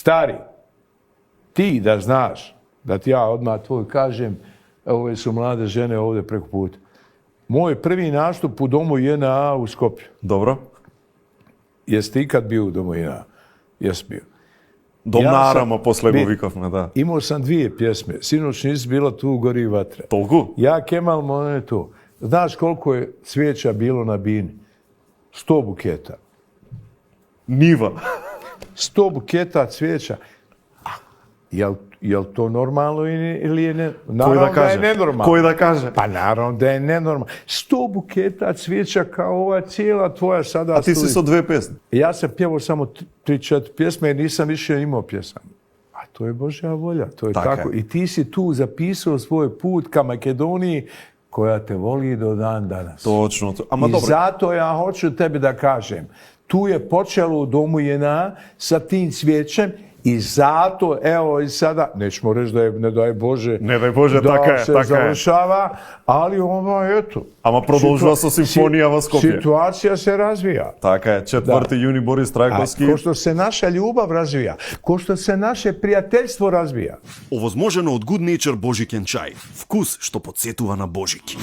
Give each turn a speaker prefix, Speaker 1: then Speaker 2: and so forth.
Speaker 1: Stari, ti da znaš, da ti ja odmah tvoj kažem, ove su mlade žene ovdje preko puta. Moj prvi nastup u Domu JNA u Skopju.
Speaker 2: Dobro.
Speaker 1: Jesi ti ikad bio u Domu JNA? Jesi bio.
Speaker 2: Dom Naramo, posle го викавме, да.
Speaker 1: Imao sam 2 pjesme. Sinoć nisi bila tu, gori vatra.
Speaker 2: Толку?
Speaker 1: Ja, Kemal Monetu. Znaš koliko je cvijeća bilo na bini? 100 buketa.
Speaker 2: Нива.
Speaker 1: 100 buketa cvijeća. Jel to normalno ili je ne? Naravno da je nenormalno.
Speaker 2: Кој да каже?
Speaker 1: Pa naravno da je nenormalno. 100 buketa cvijeća kao ova cijela tvoja sada...
Speaker 2: A ti si со 2 песни?
Speaker 1: Ja sam pjevao samo 3-4 pjesme jer nisam više imao pjesama. A to je Božja volja, to je tako. I ti si tu zapisao svoj put ka Makedoniji koja te voli do dan danas.
Speaker 2: Точно.
Speaker 1: I zato ja hoću tebi da kažem, tu je počelo u Domu JNA sa tim cvijećem i zato, evo i sada, nećemo reći da je, ne daj Bože,
Speaker 2: така е,
Speaker 1: se
Speaker 2: така е.
Speaker 1: završava, ali eto.
Speaker 2: Ама продолжува со симфонија во Скопје.
Speaker 1: Situacija se razvija.
Speaker 2: Така е, 4. јуни Борис Трајковски.
Speaker 1: Ko što se naša ljubav razvija, ko što se naše prijateljstvo razvija.
Speaker 3: Овозможено од Good Nature Божикен чај. Вкус што подсетува на Божики.